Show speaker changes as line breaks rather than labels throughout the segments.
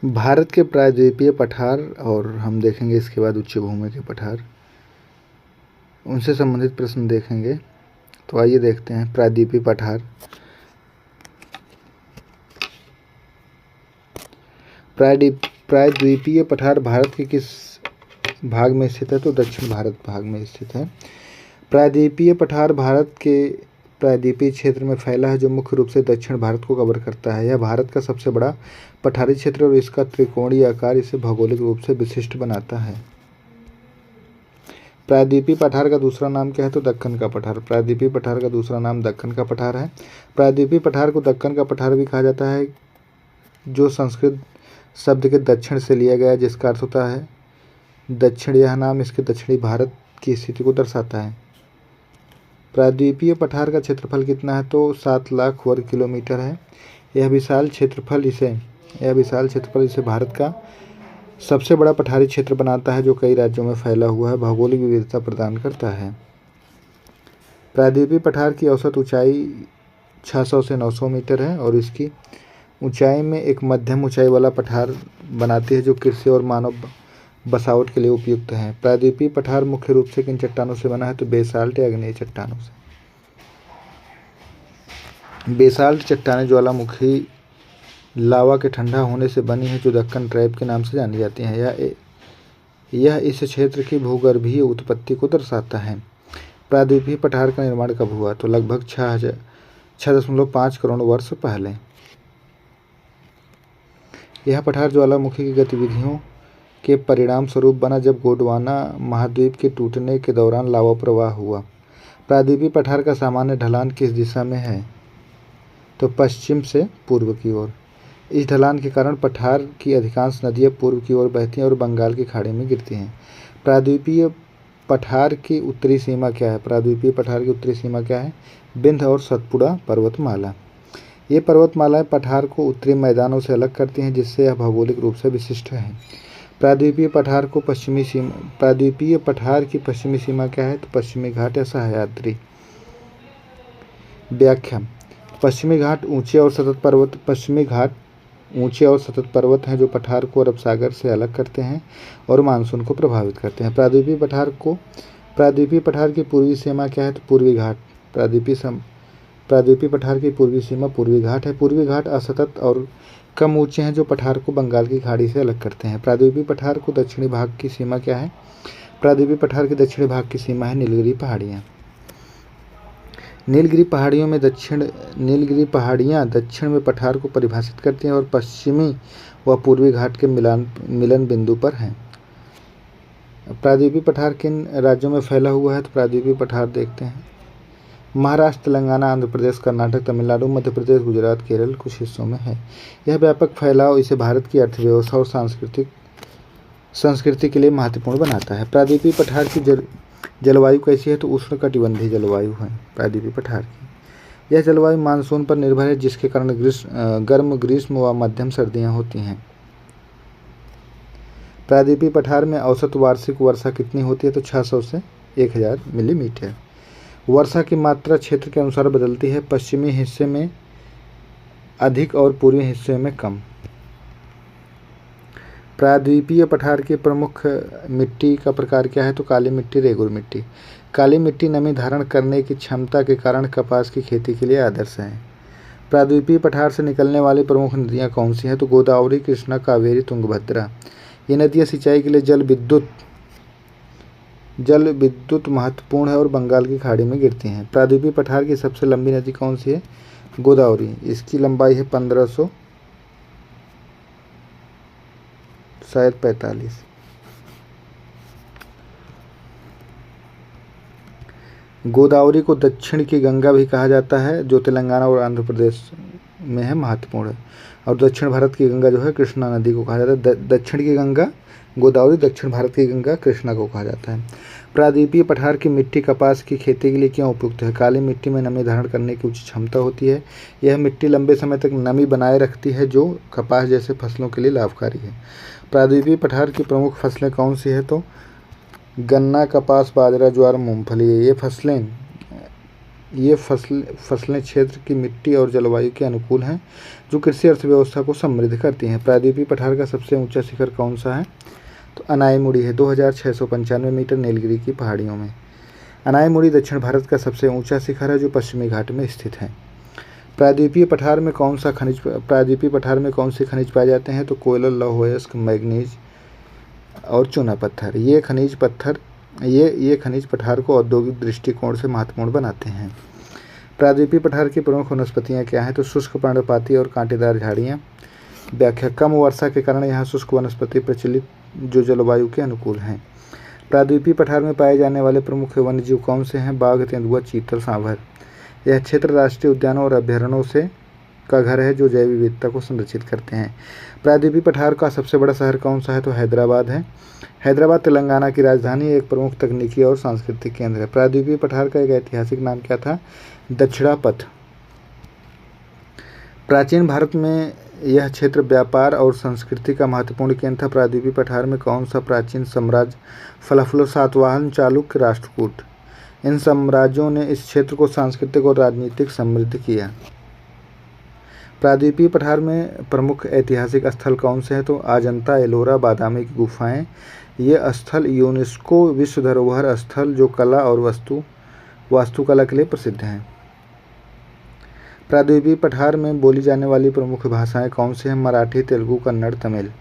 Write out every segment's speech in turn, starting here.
भारत के प्रायद्वीपीय पठार और हम देखेंगे इसके बाद उच्च भूमि के पठार, उनसे संबंधित प्रश्न देखेंगे। तो आइए देखते हैं प्रायद्वीपीय पठार। प्रायद्वीपीय पठार भारत के किस भाग में स्थित है? तो दक्षिण भारत भाग में स्थित है। प्रायद्वीपीय पठार भारत के प्रायद्वीपीय क्षेत्र में फैला है जो मुख्य रूप से दक्षिण भारत को कवर करता है। यह भारत का सबसे बड़ा पठारी क्षेत्र और इसका त्रिकोणीय आकार इसे भौगोलिक रूप से विशिष्ट बनाता है। प्रायद्वीपीय पठार का दूसरा नाम क्या है? तो दक्कन का पठार। प्रायद्वीपीय पठार का दूसरा नाम दक्कन का पठार है। प्रायद्वीपीय पठार को दक्कन का पठार भी कहा जाता है, जो संस्कृत शब्द के दक्षिण से लिया गया, जिसका अर्थ होता है दक्षिण। यह नाम इसके दक्षिणी भारत की स्थिति को दर्शाता है। प्रायद्वीपीय पठार का क्षेत्रफल कितना है? तो 7 लाख वर्ग किलोमीटर है। यह विशाल क्षेत्रफल इसे भारत का सबसे बड़ा पठारी क्षेत्र बनाता है, जो कई राज्यों में फैला हुआ है, भौगोलिक विविधता प्रदान करता है। प्रायद्वीपीय पठार की औसत ऊंचाई 600 से 900 मीटर है और इसकी ऊंचाई में एक मध्यम ऊंचाई वाला पठार बनाती है, जो कृषि और मानव बसावट के लिए उपयुक्त है। प्रायद्वीपीय पठार मुख्य रूप से किन चट्टानों से बना है? तो बेसाल्ट या आग्नेय चट्टानों से। बेसाल्ट चट्टानें ज्वालामुखी लावा के ठंडा होने से बनी है, जो दक्कन ट्रैप के नाम से जानी जाती हैं। यह इस क्षेत्र की भूगर्भीय उत्पत्ति को दर्शाता है। प्रायद्वीपीय पठार का निर्माण कब हुआ? तो लगभग 6.5 करोड़ वर्ष पहले। यह पठार ज्वालामुखी की गतिविधियों के परिणाम स्वरूप बना, जब गोंडवाना महाद्वीप के टूटने के दौरान लावा प्रवाह हुआ। प्रायद्वीपीय पठार का सामान्य ढलान किस दिशा में है? तो पश्चिम से पूर्व की ओर। इस ढलान के कारण पठार की अधिकांश नदियां पूर्व की ओर बहती हैं और बंगाल की खाड़ी में गिरती हैं। प्रायद्वीपीय पठार की उत्तरी सीमा क्या है? प्रायद्वीपीय पठार की उत्तरी सीमा क्या है? विंध्य और सतपुड़ा पर्वतमाला। ये पर्वतमालाएं पठार को उत्तरी मैदानों से अलग करती हैं, जिससे यह भौगोलिक रूप से विशिष्ट है। प्रायद्वीपीय पठार की पश्चिमी सीमा क्या है? तो पश्चिमी घाट या सह्याद्री। व्याख्या: पश्चिमी घाट ऊंचे और सतत पर्वत हैं, जो पठार को अरब सागर से अलग करते हैं और मानसून को प्रभावित करते हैं। प्रायद्वीपीय पठार की पूर्वी सीमा क्या है? तो पूर्वी घाट। प्रायद्वीपीय पठार की पूर्वी सीमा पूर्वी घाट है। पूर्वी घाट असतत और कम ऊंचे हैं, जो पठार को बंगाल की खाड़ी से अलग करते हैं। प्रायद्वीपीय पठार को दक्षिणी भाग की सीमा क्या है? प्रायद्वीपीय पठार के दक्षिणी भाग की सीमा है नीलगिरी पहाड़ियाँ। नीलगिरी पहाड़ियाँ दक्षिण में पठार को परिभाषित करती हैं और पश्चिमी व पूर्वी घाट के मिलन बिंदु पर हैं। प्रायद्वीपीय पठार किन राज्यों में फैला हुआ है? तो प्रायद्वीपीय पठार देखते हैं। महाराष्ट्र, तेलंगाना, आंध्र प्रदेश, कर्नाटक, तमिलनाडु, मध्य प्रदेश, गुजरात, केरल कुछ हिस्सों में है। यह व्यापक फैलाव इसे भारत की अर्थव्यवस्था और संस्कृति के लिए महत्वपूर्ण बनाता है। प्रायद्वीपीय पठार की जलवायु कैसी है? तो उष्णकटिबंधीय जलवायु है प्रायद्वीपीय पठार की। यह जलवायु मानसून पर निर्भर है, जिसके कारण गर्म ग्रीष्म व मध्यम सर्दियाँ होती हैं। प्रायद्वीपीय पठार में औसत वार्षिक वर्षा कितनी होती है? तो 600 से 1000 मिलीमीटर। वर्षा की मात्रा क्षेत्र के अनुसार बदलती है, पश्चिमी हिस्से में अधिक और पूर्वी हिस्से में कम। प्रायद्वीपीय पठार की प्रमुख मिट्टी का प्रकार क्या है? तो काली मिट्टी, रेगुर मिट्टी। काली मिट्टी नमी धारण करने की क्षमता के कारण कपास की खेती के लिए आदर्श है। प्रायद्वीपीय पठार से निकलने वाली प्रमुख नदियाँ कौन सी हैं? तो गोदावरी, कृष्णा, कावेरी, तुंगभद्रा। ये नदियाँ सिंचाई के लिए जल विद्युत महत्वपूर्ण है और बंगाल की खाड़ी में गिरती हैं। प्रायद्वीपीय पठार की सबसे लंबी नदी कौन सी है? गोदावरी। इसकी लंबाई है 1545। गोदावरी को दक्षिण की गंगा भी कहा जाता है, जो तेलंगाना और आंध्र प्रदेश में है, महत्वपूर्ण है। और दक्षिण भारत की गंगा जो है कृष्णा नदी को कहा जाता है। दक्षिण की गंगा गोदावरी, दक्षिण भारत की गंगा कृष्णा को कहा जाता है। प्रायद्वीपीय पठार की मिट्टी कपास की खेती के लिए क्यों उपयुक्त है? काली मिट्टी में नमी धारण करने की उच्च क्षमता होती है। यह मिट्टी लंबे समय तक नमी बनाए रखती है, जो कपास जैसे फसलों के लिए लाभकारी है। प्रायद्वीपीय पठार की प्रमुख फसलें कौन सी है? तो गन्ना, कपास, बाजरा, ज्वार, मूंगफली। ये फसलें ये फसलें क्षेत्र की मिट्टी और जलवायु के अनुकूल हैं, जो कृषि अर्थव्यवस्था को समृद्ध करती हैं। प्रायद्वीपीय पठार का सबसे ऊंचा शिखर कौन सा है? तो अनायमुड़ी है, 2695 मीटर नीलगिरी की पहाड़ियों में। अनायमुड़ी दक्षिण भारत का सबसे ऊंचा शिखर है, जो पश्चिमी घाट में स्थित है। प्रायद्वीपीय पठार में कौन से खनिज पाए जाते हैं? तो कोयला, लौह अयस्क, मैग्नीज और चूना पत्थर। ये खनिज पठार को औद्योगिक दृष्टिकोण से महत्वपूर्ण बनाते हैं। प्रायद्वीपीय पठार की प्रमुख वनस्पतियाँ क्या हैं? तो शुष्क पर्णपाती और कांटेदार झाड़ियाँ। व्याख्या: कम वर्षा के कारण यहाँ शुष्क वनस्पति प्रचलित, जो जलवायु के अनुकूल हैं। प्रायद्वीपीय पठार में पाए जाने वाले प्रमुख वन्यजीव कौन से हैं? बाघ, तेंदुआ, चीतल, सांभर। यह क्षेत्र राष्ट्रीय उद्यानों और अभयारण्यों का घर है, जो जैव विविधता को संरक्षित करते हैं। प्रायद्वीपीय पठार का सबसे बड़ा शहर कौन सा है? तो हैदराबाद है। हैदराबाद तेलंगाना की राजधानी, एक प्रमुख तकनीकी और सांस्कृतिक केंद्र है। प्रायद्वीपीय पठार का एक ऐतिहासिक नाम क्या था? दक्षिणापथ। प्राचीन भारत में यह क्षेत्र व्यापार और संस्कृति का महत्वपूर्ण केंद्र था। प्रायद्वीपीय पठार में कौन सा प्राचीन साम्राज्य फलफलो, सातवाहन, चालुक्य, राष्ट्रकूट, इन साम्राज्यों ने इस क्षेत्र को सांस्कृतिक और राजनीतिक समृद्ध किया। प्रायद्वीपीय पठार में प्रमुख ऐतिहासिक स्थल कौन से हैं? तो अजंता, एलोरा, बादामी की गुफाएं। ये स्थल यूनेस्को विश्व धरोहर स्थल, जो कला और वास्तुकला के लिए प्रसिद्ध हैं। प्रायद्वीपीय पठार में बोली जाने वाली प्रमुख भाषाएं कौन सी हैं? मराठी, तेलुगु, कन्नड़, तमिल।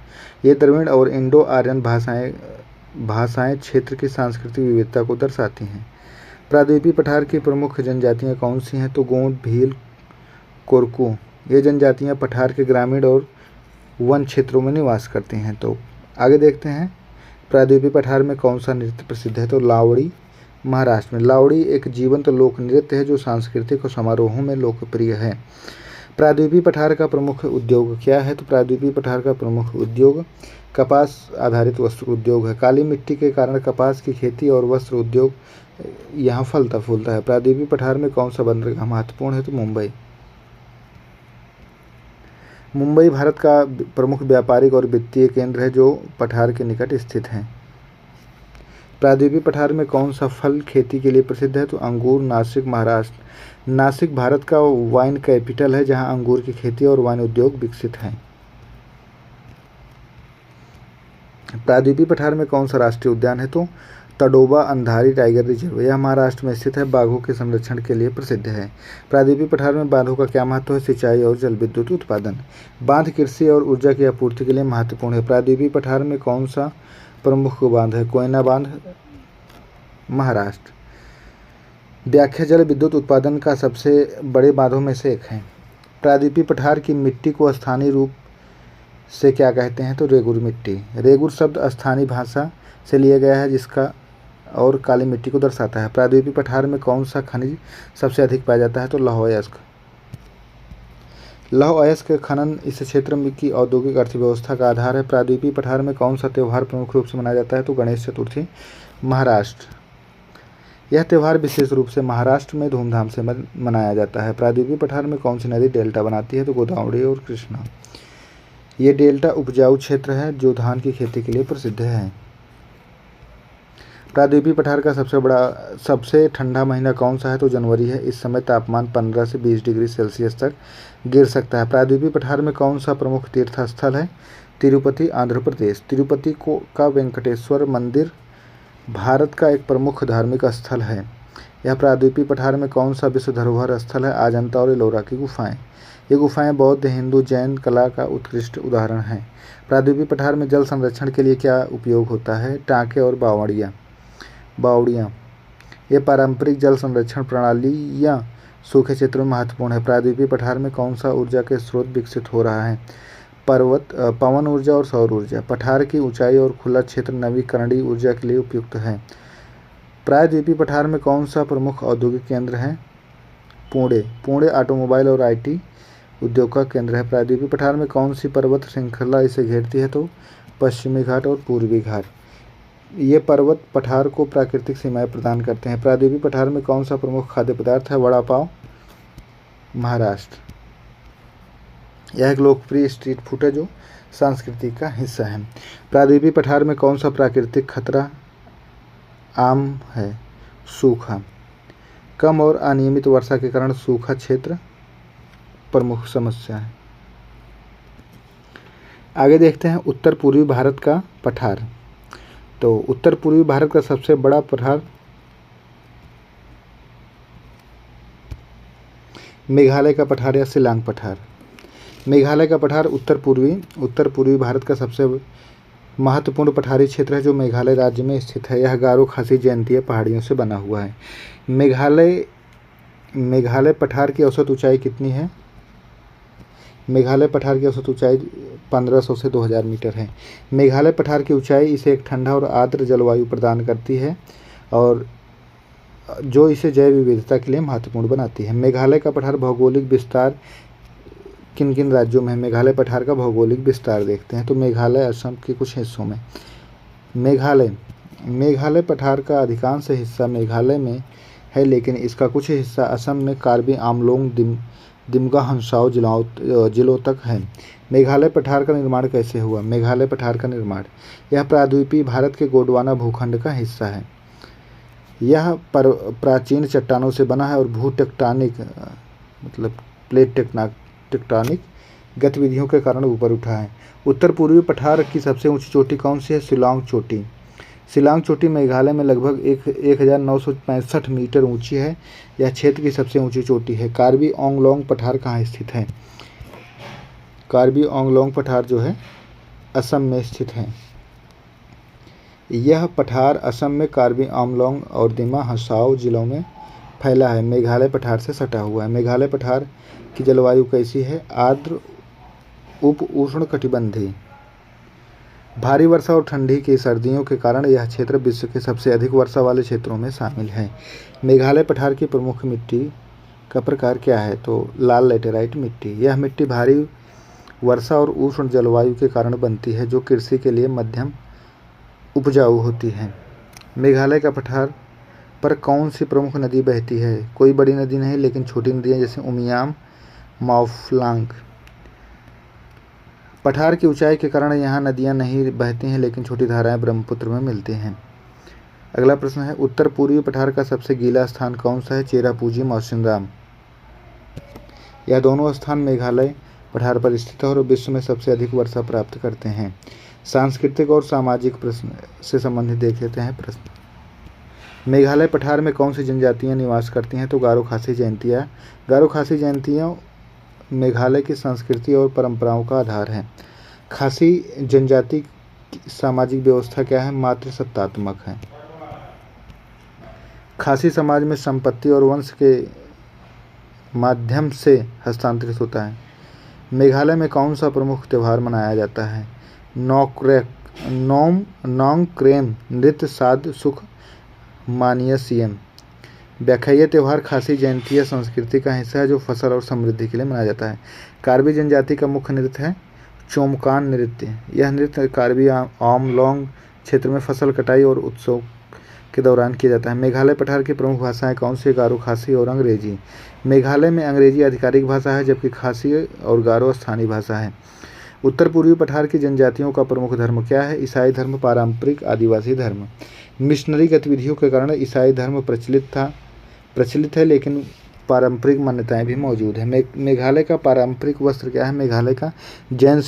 ये द्रविड़ और इंडो आर्यन भाषाएं क्षेत्र की सांस्कृतिक विविधता को दर्शाती हैं। प्रायद्वीपीय पठार की प्रमुख जनजातियां कौन सी हैं? तो गोंड, भील, कोरकू। ये जनजातियां पठार के ग्रामीण और वन क्षेत्रों में निवास करती हैं। तो आगे देखते हैं, प्रायद्वीपीय पठार में कौन सा नृत्य प्रसिद्ध है? तो लावड़ी, महाराष्ट्र में। लावड़ी एक जीवंत लोक नृत्य है, जो सांस्कृतिक समारोहों में लोकप्रिय है। प्रायद्वीपीय पठार का प्रमुख उद्योग क्या है? तो प्रायद्वीपीय पठार का प्रमुख उद्योग कपास आधारित वस्त्र उद्योग है। काली मिट्टी के कारण कपास की खेती और वस्त्र उद्योग यहाँ फलता फूलता है। प्रायद्वीपीय पठार में कौन सा बंदरगाह महत्वपूर्ण है? तो मुंबई भारत का प्रमुख व्यापारिक और वित्तीय केंद्र है, जो पठार के निकट स्थित है। प्रायद्वीपीय पठार में कौन सा फल खेती के लिए प्रसिद्ध है? तो अंगूर, नासिक, महाराष्ट्र। नासिक भारत का वाइन कैपिटल है, जहां अंगूर की खेती और वाइन उद्योग विकसित हैं। प्रायद्वीपीय पठार में कौन सा राष्ट्रीय उद्यान है? तो तडोबा अंधारी टाइगर रिजर्व। यह महाराष्ट्र में स्थित है, बाघों के संरक्षण के लिए प्रसिद्ध है। प्रायद्वीपीय पठार में बांधों का क्या महत्व है? सिंचाई और जल विद्युत उत्पादन। बांध कृषि और ऊर्जा की आपूर्ति के लिए महत्वपूर्ण है। प्रायद्वीपीय पठार में कौन सा प्रमुख बांध है? कोयना बांध, महाराष्ट्र। व्याख्या: जल विद्युत उत्पादन का सबसे बड़े बांधों में से एक है। प्रायद्वीपीय पठार की मिट्टी को स्थानीय रूप से क्या कहते हैं? तो रेगुर मिट्टी। रेगुर शब्द स्थानीय भाषा से लिया गया है, जिसका और काली मिट्टी को दर्शाता है। प्रायद्वीपीय पठार में कौन सा खनिज सबसे अधिक पाया जाता है? तो लौह अयस्क। लौह अयस्क खनन इस क्षेत्र की औद्योगिक अर्थव्यवस्था का आधार है। प्रायद्वीपीय पठार में कौन सा त्यौहार प्रमुख रूप से मनाया जाता है? तो गणेश चतुर्थी, महाराष्ट्र। यह त्यौहार विशेष रूप से महाराष्ट्र में धूमधाम से मनाया जाता है। प्रायद्वीपीय पठार में कौन सी नदी डेल्टा बनाती है? तो गोदावरी और कृष्णा। ये डेल्टा उपजाऊ क्षेत्र है, जो धान की खेती के लिए प्रसिद्ध है। प्रायद्वीपीय पठार का सबसे ठंडा महीना कौन सा है? तो जनवरी है। इस समय तापमान 15 से 20 डिग्री सेल्सियस तक गिर सकता है। प्रायद्वीपीय पठार में कौन सा प्रमुख तीर्थ स्थल है? तिरुपति, आंध्र प्रदेश। तिरुपति का वेंकटेश्वर मंदिर भारत का एक प्रमुख धार्मिक स्थल है। यह प्रायद्वीपीय पठार में कौन सा विश्व धरोहर स्थल है? अजंता और एलोरा की गुफाएं। ये गुफाएं बौद्ध, हिंदू, जैन कला का उत्कृष्ट उदाहरण हैं। प्रायद्वीपीय पठार में जल संरक्षण के लिए क्या उपयोग होता है? टांके और बावड़ियाँ। ये पारंपरिक जल संरक्षण प्रणालियाँ सूखे क्षेत्रों में महत्वपूर्ण है। प्रायद्वीपीय पठार में कौन सा ऊर्जा के स्रोत विकसित हो रहा है? पवन ऊर्जा और सौर ऊर्जा। पठार की ऊंचाई और खुला क्षेत्र नवीकरणीय ऊर्जा के लिए उपयुक्त है। प्रायद्वीपीय पठार में कौन सा प्रमुख औद्योगिक केंद्र है? पुणे ऑटोमोबाइल और IT उद्योग का केंद्र है। प्रायद्वीपीय पठार में कौन सी पर्वत श्रृंखला इसे घेरती है? तो पश्चिमी घाट और पूर्वी घाट। ये पर्वत पठार को प्राकृतिक सीमाएं प्रदान करते हैं। प्रायद्वीपीय पठार में कौन सा प्रमुख खाद्य पदार्थ है? वड़ा पाव, महाराष्ट्र। यह एक लोकप्रिय स्ट्रीट फूड है, जो संस्कृति का हिस्सा है। प्रायद्वीपीय पठार में कौन सा प्राकृतिक खतरा आम है? सूखा। कम और अनियमित वर्षा के कारण सूखा क्षेत्र प्रमुख समस्या है। आगे देखते हैं उत्तर पूर्वी भारत का पठार। तो उत्तर पूर्वी भारत का सबसे बड़ा पठार मेघालय का पठार या शिलांग पठार। मेघालय का पठार उत्तर पूर्वी भारत का सबसे महत्वपूर्ण पठारी क्षेत्र है जो मेघालय राज्य में स्थित है। यह गारो खासी जयंतीय पहाड़ियों से बना हुआ है। मेघालय पठार की औसत ऊंचाई कितनी है? मेघालय पठार की औसत ऊंचाई 1500 से 2000 मीटर है। मेघालय पठार की ऊंचाई इसे एक ठंडा और आर्द्र जलवायु प्रदान करती है और जो इसे जैव विविधता के लिए महत्वपूर्ण बनाती है। मेघालय का पठार भौगोलिक विस्तार किन किन राज्यों में है? मेघालय पठार का भौगोलिक विस्तार देखते हैं। तो मेघालय असम के कुछ हिस्सों में। मेघालय पठार का अधिकांश हिस्सा मेघालय में है, लेकिन इसका कुछ हिस्सा असम में कार्बी आंगलोंग दिमगा हंसाओ जिलों तक है। मेघालय पठार का निर्माण कैसे हुआ? मेघालय पठार का निर्माण, यह प्रायद्वीपीय भारत के गोंडवाना भूखंड का हिस्सा है। यह प्राचीन चट्टानों से बना है और भू-टेक्टोनिक मतलब प्लेट टेक्टोनिक गतिविधियों के कारण ऊपर उठा है। उत्तर पूर्वी पठार की सबसे ऊंची चोटी कौन सी है? शिलांग चोटी। शिलांग चोटी मेघालय में लगभग 1965 मीटर ऊंची है। यह क्षेत्र की सबसे ऊंची चोटी है। कार्बी आंगलोंग पठार कहाँ स्थित है? कार्बी आंगलोंग पठार जो है असम में स्थित है। यह पठार असम में कार्बी आंगलोंग और दिमा हसाओ जिलों में फैला है। मेघालय पठार से सटा हुआ है। मेघालय पठार की जलवायु कैसी है? आर्द्र उप उष्ण कटिबंधीय। भारी वर्षा और ठंडी की सर्दियों के कारण यह क्षेत्र विश्व के सबसे अधिक वर्षा वाले क्षेत्रों में शामिल है। मेघालय पठार की प्रमुख मिट्टी का प्रकार क्या है? तो लाल लैटेराइट मिट्टी। यह मिट्टी भारी वर्षा और उष्ण जलवायु के कारण बनती है जो कृषि के लिए मध्यम उपजाऊ होती है। मेघालय का पठार पर कौन सी प्रमुख नदी बहती है? कोई बड़ी नदी नहीं, लेकिन छोटी नदियाँ जैसे उमियाम, माओफ्लांग। पठार की ऊंचाई के कारण यहाँ नदियाँ नहीं बहती हैं, लेकिन छोटी धाराएं ब्रह्मपुत्र में मिलती हैं। अगला प्रश्न है उत्तर पूर्वी पठार का सबसे गीला स्थान कौन सा है? चेरापूंजी, मौसिनराम। यह दोनों स्थान मेघालय पठार पर स्थित है और विश्व में सबसे अधिक वर्षा प्राप्त करते हैं। सांस्कृतिक और सामाजिक प्रश्न से संबंधित देख लेते हैं प्रश्न। मेघालय पठार में कौन सी जनजातियाँ निवास करती हैं? तो गारो खासी जयंतियाँ। गारो खासी जयंतियाँ मेघालय की संस्कृति और परंपराओं का आधार है। खासी जनजाति की सामाजिक व्यवस्था क्या है? मातृसत्तात्मक है। खासी समाज में संपत्ति और वंश के माध्यम से हस्तांतरित होता है। मेघालय में कौन सा प्रमुख त्यौहार मनाया जाता है? नोंगक्रेम नृत्य साध सुख मानियसियम। व्याख्या, यह त्यौहार खासी जयंतीय संस्कृति का हिस्सा है जो फसल और समृद्धि के लिए मनाया जाता है। कार्बी जनजाति का मुख्य नृत्य है चोमकान नृत्य। यह नृत्य कार्बी आंगलोंग क्षेत्र में फसल कटाई और उत्सव के दौरान किया जाता है। मेघालय पठार की प्रमुख भाषाएं कौन सी? गारो खासी और अंग्रेजी। मेघालय में अंग्रेजी आधिकारिक भाषा है, जबकि खासी और गारो स्थानीय भाषा है। उत्तर पूर्वी पठार की जनजातियों का प्रमुख धर्म क्या है? ईसाई धर्म, पारंपरिक आदिवासी धर्म। मिशनरी गतिविधियों के कारण ईसाई धर्म प्रचलित है, लेकिन पारंपरिक मान्यताएं भी मौजूद हैं। मेघालय का पारंपरिक वस्त्र क्या है? मेघालय का जैन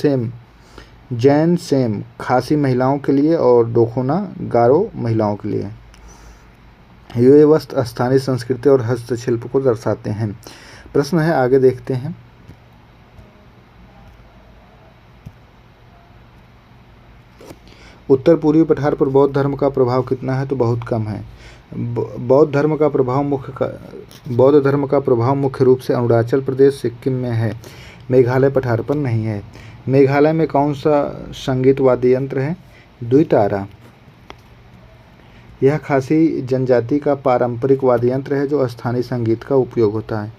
सेम खासी महिलाओं के लिए और डोखोना गारो महिलाओं के लिए। ये वस्त्र स्थानीय संस्कृति और हस्तशिल्प को दर्शाते हैं। प्रश्न है आगे देखते हैं। उत्तर पूर्वी पठार पर बौद्ध धर्म का प्रभाव कितना है? तो बहुत कम है। बौद्ध धर्म का प्रभाव मुख्य रूप से अरुणाचल प्रदेश, सिक्किम में है, मेघालय पठार पर नहीं है। मेघालय में कौन सा संगीत वाद्य यंत्र है? द्वितारा। यह खासी जनजाति का पारंपरिक वाद्य यंत्र है जो स्थानीय संगीत का उपयोग होता है।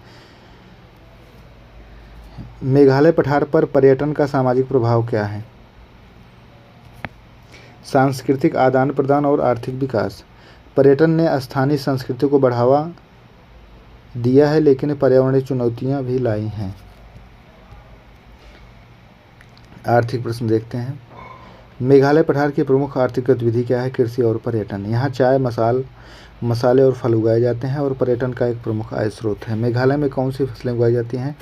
मेघालय पठार पर पर्यटन का सामाजिक प्रभाव क्या है? सांस्कृतिक आदान प्रदान और आर्थिक विकास। पर्यटन ने स्थानीय संस्कृति को बढ़ावा दिया है, लेकिन पर्यावरणीय चुनौतियां भी लाई हैं। आर्थिक प्रश्न देखते हैं। मेघालय पठार की प्रमुख आर्थिक गतिविधि क्या है? कृषि और पर्यटन। यहाँ चाय, मसाले और फल उगाए जाते हैं और पर्यटन का एक प्रमुख आय स्रोत है। मेघालय में कौन सी फसलें उगाई जाती हैं?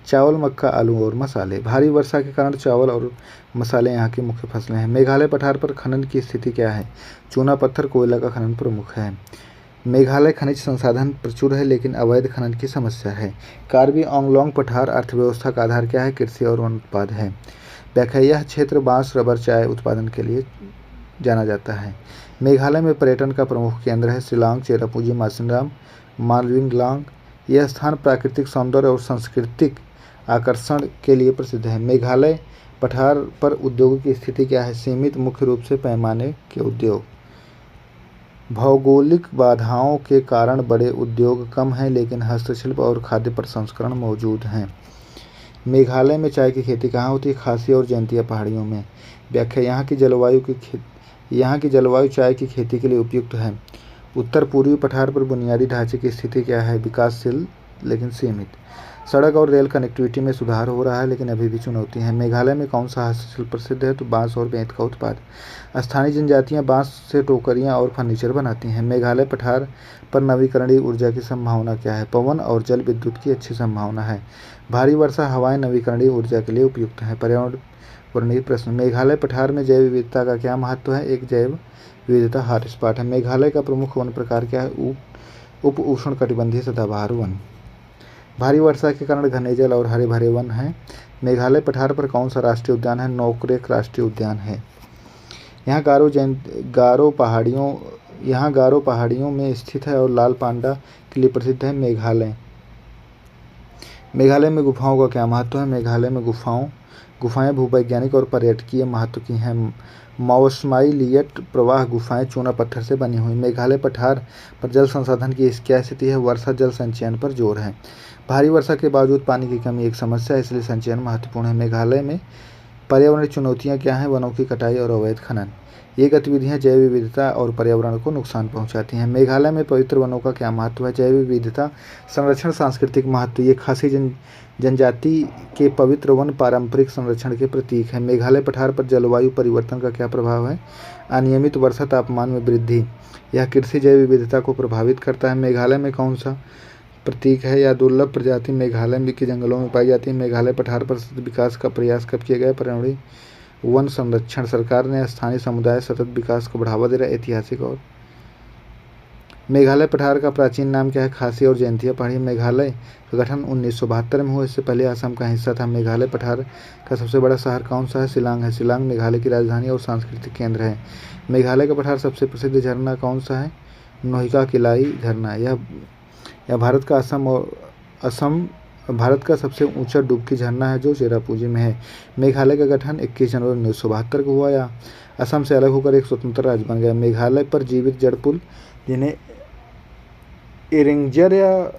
चावल, मक्का, आलू और मसाले। भारी वर्षा के कारण चावल और मसाले यहाँ की मुख्य फसलें हैं। मेघालय पठार पर खनन की स्थिति क्या है? चूना पत्थर, कोयला का खनन प्रमुख है। मेघालय खनिज संसाधन प्रचुर है लेकिन अवैध खनन की समस्या है। कार्बी आंगलोंग पठार अर्थव्यवस्था का आधार क्या है? कृषि और वन उत्पाद है। व्याख्या, यह क्षेत्र बांस, रबर, चाय उत्पादन के लिए जाना जाता है। मेघालय में पर्यटन का प्रमुख केंद्र है शिलांग, चेरापूंजी, मासिनराम, मार्विंगलांग। यह स्थान प्राकृतिक सौंदर्य और सांस्कृतिक आकर्षण के लिए प्रसिद्ध है। मेघालय पठार पर उद्योगों की स्थिति क्या है? सीमित, मुख्य रूप से पैमाने के उद्योग। भौगोलिक बाधाओं के कारण बड़े उद्योग कम हैं लेकिन हस्तशिल्प और खाद्य प्रसंस्करण मौजूद हैं। मेघालय में चाय की खेती कहाँ होती है? खासी और जैंतिया पहाड़ियों में। व्याख्या, यहाँ की जलवायु चाय की खेती के लिए उपयुक्त है। उत्तर पूर्वी पठार पर बुनियादी ढांचे की स्थिति क्या है? विकासशील लेकिन सीमित। सड़क और रेल कनेक्टिविटी में सुधार हो रहा है लेकिन अभी भी चुनौती है। मेघालय में कौन सा हस्तशिल्प प्रसिद्ध है? तो बांस और बेंत का उत्पाद। स्थानीय जनजातियाँ बांस से टोकरियाँ और फर्नीचर बनाती हैं। मेघालय पठार पर नवीकरणीय ऊर्जा की संभावना क्या है? पवन और जल विद्युत की अच्छी संभावना है। भारी वर्षा हवाएं नवीकरणीय ऊर्जा के लिए उपयुक्त हैं। पर्यावरणीय प्रश्न, मेघालय पठार में जैव विविधता का क्या महत्व है? एक जैव विविधता हॉटस्पॉट है। मेघालय का प्रमुख वन प्रकार क्या है? उप उष्णकटिबंधीय सदाबहार वन। भारी वर्षा के कारण घने जल और हरे भरे वन हैं। मेघालय पठार पर कौन सा राष्ट्रीय उद्यान है? नोकरेक राष्ट्रीय उद्यान है। यहाँ गारो पहाड़ियों में स्थित है और लाल पांडा के लिए प्रसिद्ध है। मेघालय में गुफाओं का क्या महत्व है? मेघालय में गुफाएं भूवैज्ञानिक और पर्यटकीय महत्व की हैं। माओस्माई लियट प्रवाह गुफाएं चूना पत्थर से बनी हुई। मेघालय पठार पर जल संसाधन की क्या स्थिति है? वर्षा जल संचयन पर जोर है। भारी वर्षा के बावजूद पानी की कमी एक समस्या है, इसलिए संचयन महत्वपूर्ण है। मेघालय में पर्यावरणीय चुनौतियां क्या हैं? वनों की कटाई और अवैध खनन। ये गतिविधियां जैव विविधता और पर्यावरण को नुकसान पहुंचाती हैं। मेघालय में पवित्र वनों का क्या महत्व है? जैव विविधता, संरक्षण, सांस्कृतिक महत्व। ये खासी जनजाति के पवित्र वन पारंपरिक संरक्षण के प्रतीक हैं। मेघालय पठार पर जलवायु परिवर्तन का क्या प्रभाव है? अनियमित वर्षा, तापमान में वृद्धि। यह कृषि जैव विविधता को प्रभावित करता है। मेघालय में कौन सा प्रतीक है या दुर्लभ प्रजाति मेघालय के जंगलों में पाई जाती है? मेघालय पठार पर सतत विकास का प्रयास कब किया गया? पर्यावरणीय वन संरक्षण। सरकार ने स्थानीय समुदाय सतत विकास को बढ़ावा दे रहा है। ऐतिहासिक और मेघालय पठार का प्राचीन नाम क्या है? खासी और जैंतिया पहाड़ी। मेघालय का गठन 1972 में हुआ, इससे पहले असम का हिस्सा था। मेघालय पठार का सबसे बड़ा शहर कौन सा है? शिलांग है। शिलांग मेघालय की राजधानी और सांस्कृतिक केंद्र है। मेघालय का पठार सबसे प्रसिद्ध झरना कौन सा है? नोहिका किलाई झरना। यह भारत का सबसे ऊंचा डुबकी झरना है जो चेरापूंजी में है। मेघालय का गठन 21 जनवरी 1972 को हुआ। या असम से अलग होकर एक स्वतंत्र राज्य बन गया। मेघालय पर जीवित जड़ पुल, जिन्हें इरिंजर या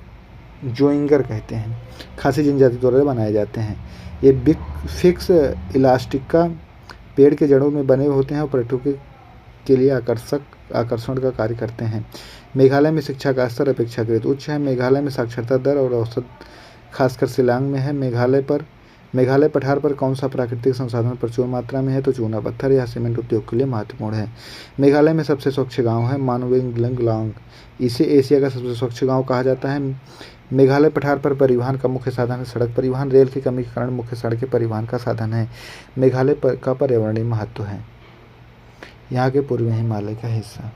जोइंगर कहते हैं, खासी जनजाति द्वारा बनाए जाते हैं। ये बिग फिक्स इलास्टिका पेड़ के जड़ों में बने होते हैं और पर्यटकों के लिए आकर्षण का कार्य करते हैं। मेघालय में शिक्षा का स्तर अपेक्षाकृत उच्च है। मेघालय में साक्षरता दर और औसत खासकर शिलांग में है। मेघालय पठार पर कौन सा प्राकृतिक संसाधन प्रचुर मात्रा में है? तो चूना पत्थर। या सीमेंट उद्योग के लिए महत्वपूर्ण है। मेघालय में सबसे स्वच्छ गांव है मानवेंगलांग। इसे एशिया का सबसे स्वच्छ गांव कहा जाता है। मेघालय पठार पर परिवहन का मुख्य साधन है सड़क परिवहन। रेल की कमी के कारण मुख्य सड़कें परिवहन का साधन है। मेघालय का पर्यावरणीय महत्व है। यहाँ के पूर्वी हिमालय का हिस्सा।